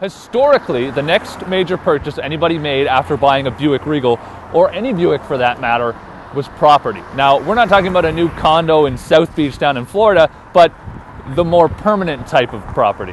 Historically, the next major purchase anybody made after buying a Buick Regal, or any Buick for that matter, was property. Now, we're not talking about a new condo in South Beach down in Florida, but the more permanent type of property.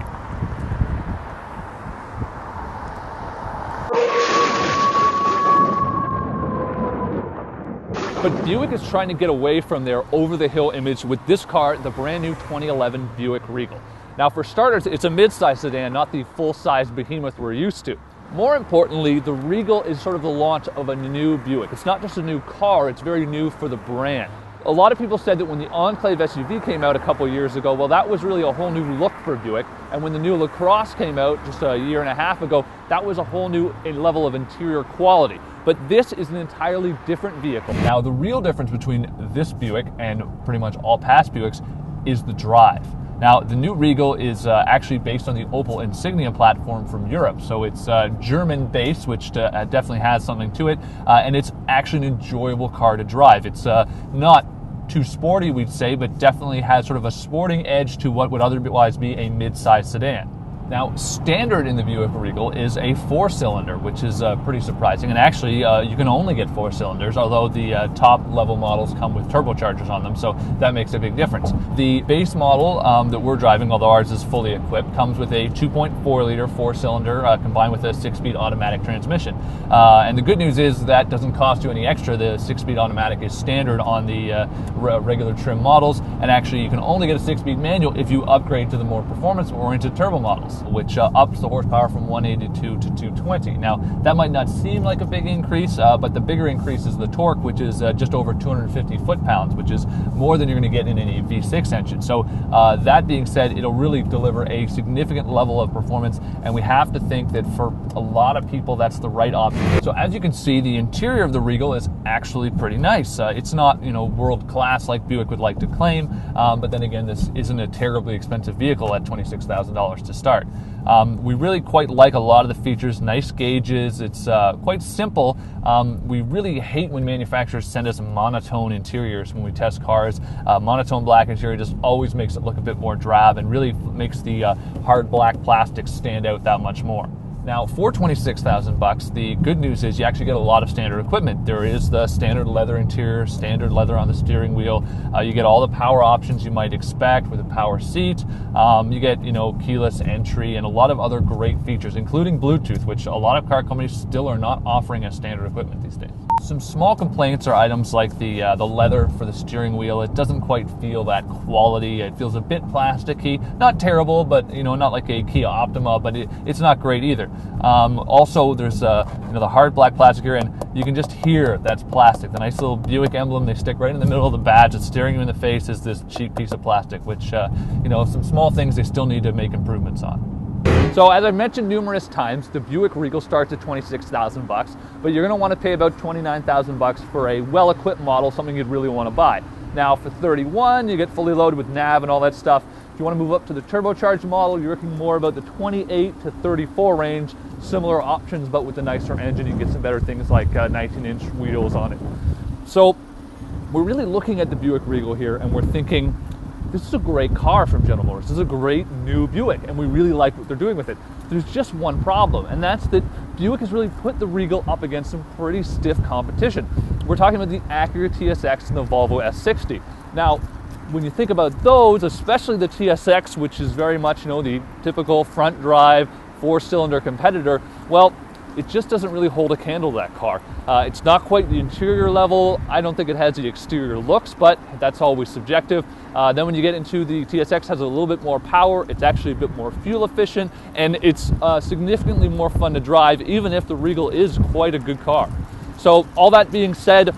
But Buick is trying to get away from their over-the-hill image with this car, the brand new 2011 Buick Regal. Now, for starters, it's a mid-size sedan, not the full-size behemoth we're used to. More importantly, the Regal is sort of the launch of a new Buick. It's not just a new car, it's very new for the brand. A lot of people said that when the Enclave SUV came out a couple years ago, well, that was really a whole new look for Buick. And when the new LaCrosse came out just a year and a half ago, that was a whole new level of interior quality. But this is an entirely different vehicle. Now, the real difference between this Buick and pretty much all past Buicks is the drive. Now, the new Regal is actually based on the Opel Insignia platform from Europe. So it's German-based, which definitely has something to it. And it's actually an enjoyable car to drive. It's not too sporty, we'd say, but definitely has sort of a sporting edge to what would otherwise be a mid-size sedan. Now, standard in the Buick Regal is a 4-cylinder, which is pretty surprising. And actually, you can only get 4 cylinders, although the top-level models come with turbochargers on them, so that makes a big difference. The base model that we're driving, although ours is fully equipped, comes with a 2.4-liter 4-cylinder combined with a 6-speed automatic transmission. And the good news is that doesn't cost you any extra. The 6-speed automatic is standard on the regular trim models, and actually you can only get a 6-speed manual if you upgrade to the more performance-oriented turbo models, which ups the horsepower from 182 to 220. Now, that might not seem like a big increase, but the bigger increase is the torque, which is just over 250 foot-pounds, which is more than you're going to get in any V6 engine. So that being said, it'll really deliver a significant level of performance, and we have to think that for a lot of people, that's the right option. So as you can see, the interior of the Regal is actually pretty nice. It's not, world-class like Buick would like to claim, but then again, this isn't a terribly expensive vehicle at $26,000 to start. We really quite like a lot of the features, nice gauges, it's quite simple. We really hate when manufacturers send us monotone interiors when we test cars. Monotone black interior just always makes it look a bit more drab and really makes the hard black plastic stand out that much more. Now, for $26,000, the good news is you actually get a lot of standard equipment. There is the standard leather interior, standard leather on the steering wheel. You get all the power options you might expect with a power seat. You get, keyless entry and a lot of other great features, including Bluetooth, which a lot of car companies still are not offering as standard equipment these days. Some small complaints are items like the leather for the steering wheel. It doesn't quite feel that quality. It feels a bit plasticky. Not terrible, but not like a Kia Optima, but it's not great either. Also, there's the hard black plastic here, and you can just hear that's plastic. The nice little Buick emblem they stick right in the middle of the badge that's staring you in the face is this cheap piece of plastic, which some small things they still need to make improvements on. So as I've mentioned numerous times, the Buick Regal starts at $26,000, but you're going to want to pay about $29,000 for a well-equipped model, something you'd really want to buy. Now for $31,000, you get fully loaded with nav and all that stuff. If you want to move up to the turbocharged model, you're looking more about the 28 to 34 range. Similar options, but with a nicer engine, you can get some better things like 19-inch wheels on it. So we're really looking at the Buick Regal here, and we're thinking, this is a great car from General Motors. This is a great new Buick, and we really like what they're doing with it. There's just one problem, and that's that Buick has really put the Regal up against some pretty stiff competition. We're talking about the Acura TSX and the Volvo S60. Now, when you think about those, especially the TSX, which is very much, the typical front drive, 4-cylinder competitor, well, it just doesn't really hold a candle to that car. It's not quite the interior level. I don't think it has the exterior looks, but that's always subjective. Then when you get into the TSX, has a little bit more power. It's actually a bit more fuel efficient, and it's significantly more fun to drive, even if the Regal is quite a good car. So all that being said,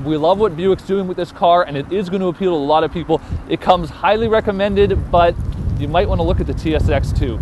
we love what Buick's doing with this car, and it is going to appeal to a lot of people. It comes highly recommended, but you might want to look at the TSX too.